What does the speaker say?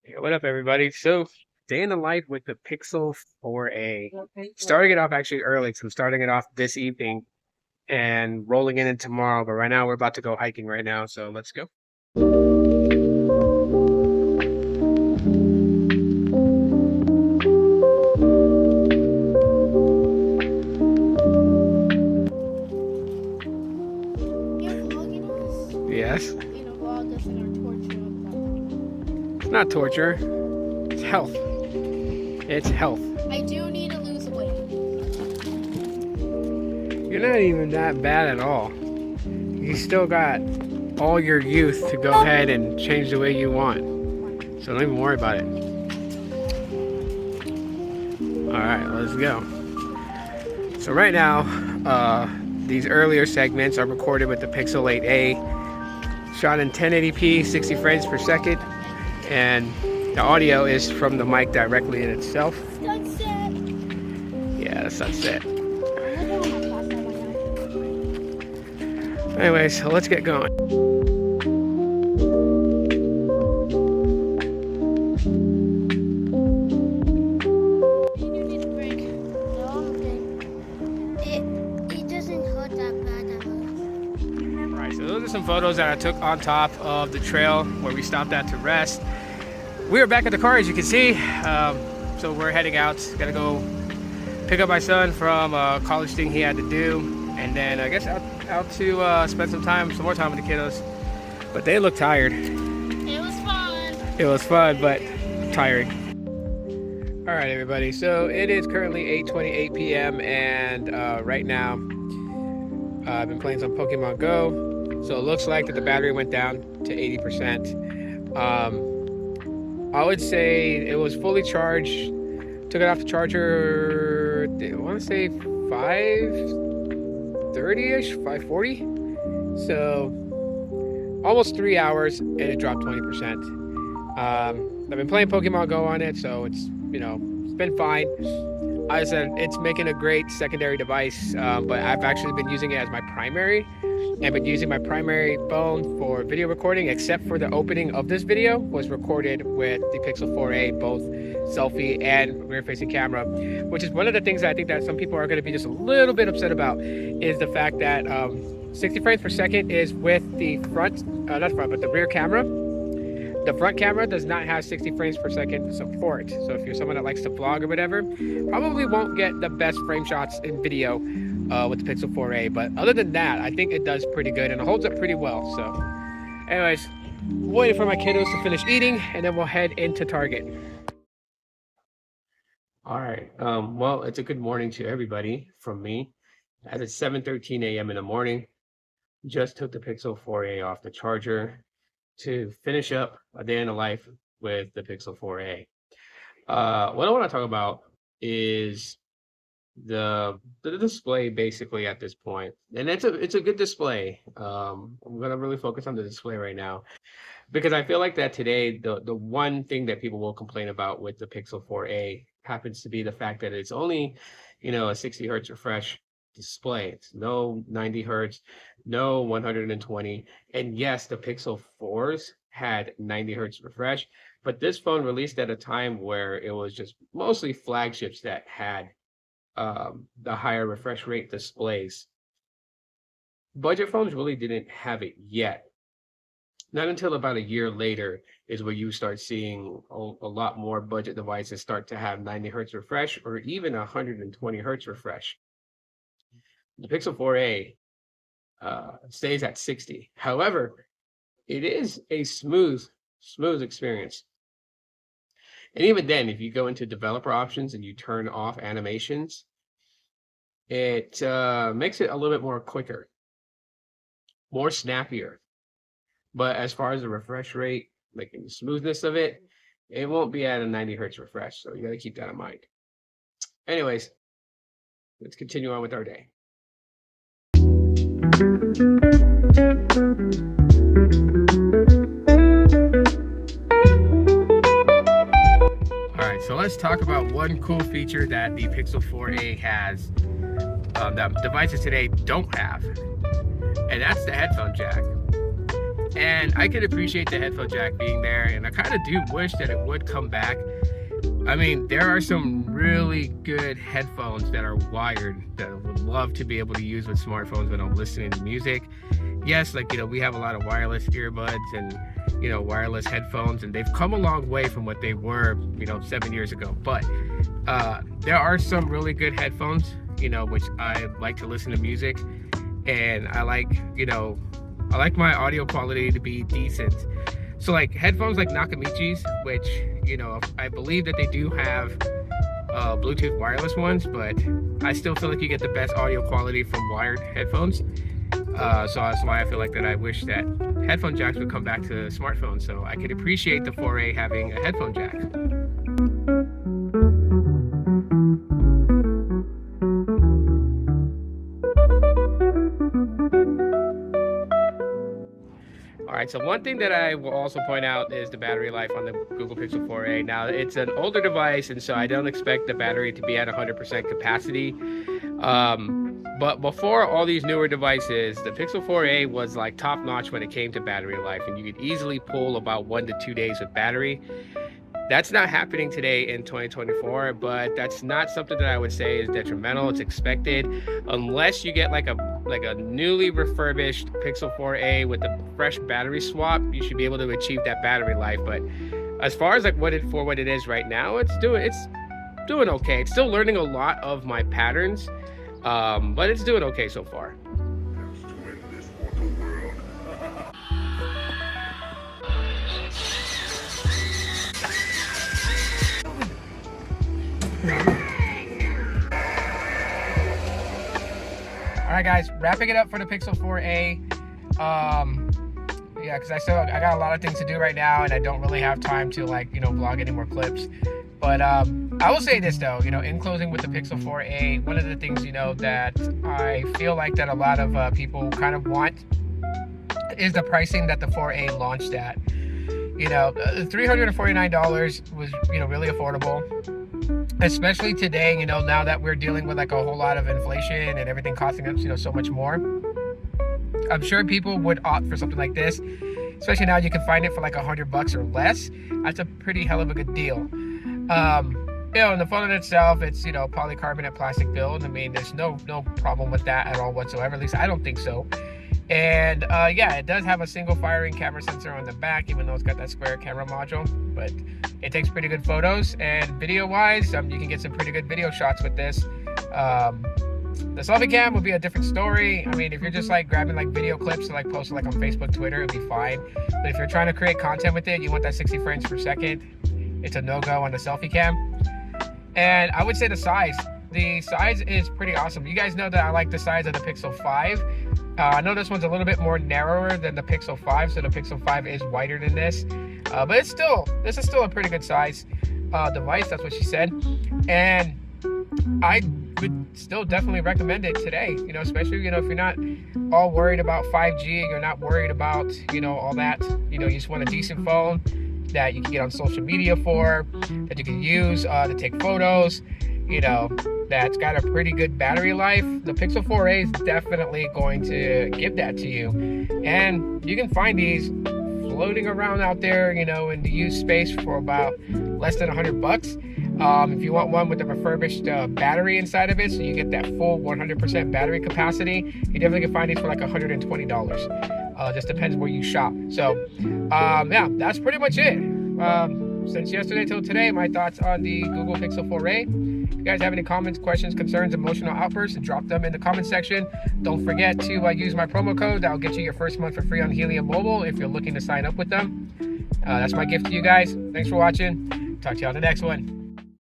Hey, what up, everybody? So, day in the life with the Pixel 4a. Starting it off actually early, so I'm starting it off this evening and rolling it in tomorrow. But right now, we're about to go hiking right now, so let's go. You're vlogging us? Yes, You know, vlog us in our torture of it's not torture, it's health. It's health. I do need to lose weight. You're not even that bad at all. You still got all your youth to go ahead and change the way you want. So don't even worry about it. All right, let's go. So right now, these earlier segments are recorded with the Pixel 8a, shot in 1080p, 60 frames per second, and the audio is from the mic directly in itself. Sunset. Yeah, the sunset. Anyways, so let's get going. You need a break. No, I'm okay. It doesn't hurt that bad. Alright, so those are some photos that I took on top of the trail where we stopped at to rest. We are back at the car, as you can see. So we're heading out. Gotta go pick up my son from a college thing he had to do, and then I guess out to spend some more time with the kiddos. But they look tired. It was fun. It was fun, but tiring. All right, everybody. So it is currently 8:28 p.m. and right now I've been playing some Pokemon Go. So it looks like that the battery went down to 80%. I would say it was fully charged. Took it off the charger, I want to say 5:30ish, 5:40. So almost 3 hours, and it dropped 20%. I've been playing Pokemon Go on it, so it's it's been fine. I said it's making a great secondary device, but I've actually been using it as my primary. I've been using my primary phone for video recording, except for the opening of this video was recorded with the Pixel 4a, both selfie and rear-facing camera, which is one of the things that I think that some people are going to be just a little bit upset about, is the fact that 60 frames per second is with the front, not front, but the rear camera. The front camera does not have 60 frames per second support. So if you're someone that likes to vlog or whatever, probably won't get the best frame shots in video with the Pixel 4a. But other than that, I think it does pretty good and it holds up pretty well. So anyways, waiting for my kiddos to finish eating and then we'll head into Target. All right. Well, it's a good morning to everybody from me. As it's 7:13 a.m. in the morning, just took the Pixel 4a off the charger to finish up a day in the life with the Pixel 4a. What I want to talk about is the display basically at this point, and it's a good display. I'm gonna really focus on the display right now because I feel like that today the one thing that people will complain about with the Pixel 4a happens to be the fact that it's only a 60 hertz refresh display. It's no 90 hertz, no 120. And yes, the Pixel 4s had 90 hertz refresh, but this phone released at a time where it was just mostly flagships that had the higher refresh rate displays. Budget phones really didn't have it yet. Not until about a year later is where you start seeing a lot more budget devices start to have 90 hertz refresh or even 120 hertz refresh. The Pixel 4a stays at 60. However, it is a smooth experience. And even then, if you go into developer options and you turn off animations, it makes it a little bit more quicker, more snappier. But as far as the refresh rate, like the smoothness of it, it won't be at a 90 hertz refresh. So you got to keep that in mind. Anyways, let's continue on with our day. Alright, so let's talk about one cool feature that the Pixel 4a has that devices today don't have, and that's the headphone jack. And I could appreciate the headphone jack being there, and I kind of do wish that it would come back. I mean, there are some really good headphones that are wired that I would love to be able to use with smartphones when I'm listening to music. Yes, like, you know, we have a lot of wireless earbuds and, you know, wireless headphones, and they've come a long way from what they were, you know, 7 years ago. But there are some really good headphones, you know, which I like to listen to music, and I like, you know, I like my audio quality to be decent. So like headphones like Nakamichi's, which, you know, I believe that they do have Bluetooth wireless ones, but I still feel like you get the best audio quality from wired headphones. So that's why I feel like that I wish that headphone jacks would come back to smartphones, so I could appreciate the 4A having a headphone jack. Alright, so one thing that I will also point out is the battery life on the Google Pixel 4a. Now, it's an older device, and so I don't expect the battery to be at 100% capacity. But before all these newer devices, the Pixel 4a was like top notch when it came to battery life, and you could easily pull about 1 to 2 days of battery. That's not happening today in 2024, but that's not something that I would say is detrimental. It's expected, unless you get like a newly refurbished Pixel 4a with a fresh battery swap. You should be able to achieve that battery life. But as far as like what it is right now, it's doing okay. It's still learning a lot of my patterns, but it's doing okay so far. Alright guys, wrapping it up for the Pixel 4a. Yeah, because I got a lot of things to do right now, and I don't really have time to, like, you know, vlog any more clips. But I will say this though, you know, in closing with the Pixel 4a, one of the things, you know, that I feel like that a lot of people kind of want is the pricing that the 4a launched at. You know, $349 was, you know, really affordable. Especially today, you know, now that we're dealing with like a whole lot of inflation and everything costing us, you know, so much more. I'm sure people would opt for something like this, especially now you can find it for like $100 or less. That's a pretty hell of a good deal. You know, and the phone in itself, it's, you know, polycarbonate plastic build. I mean, there's no problem with that at all whatsoever. At least I don't think so. And yeah, it does have a single firing camera sensor on the back, even though it's got that square camera module, but it takes pretty good photos. And video wise, you can get some pretty good video shots with this. The selfie cam would be a different story. I mean, if you're just like grabbing like video clips to like post like on Facebook, Twitter, it'd be fine. But if you're trying to create content with it, you want that 60 frames per second, it's a no-go on the selfie cam. And I would say the size is pretty awesome. You guys know that I like the size of the Pixel 5. I know this one's a little bit more narrower than the Pixel 5, so the Pixel 5 is wider than this. But this is still a pretty good size device, that's what she said. And I would still definitely recommend it today, you know, especially, you know, if you're not all worried about 5G, you're not worried about, you know, all that, you know, you just want a decent phone that you can get on social media for, that you can use to take photos, you know, that's got a pretty good battery life. The Pixel 4a is definitely going to give that to you. And you can find these floating around out there, you know, in the used space for about less than $100. If you want one with a refurbished battery inside of it, so you get that full 100% battery capacity, you definitely can find these for like $120. Just depends where you shop. So yeah, that's pretty much it. Since yesterday till today, my thoughts on the Google Pixel 4a. If you guys have any comments, questions, concerns, emotional outbursts, drop them in the comment section. Don't forget to use my promo code. That'll get you your first month for free on Helium Mobile if you're looking to sign up with them. That's my gift to you guys. Thanks for watching. Talk to you on the next one.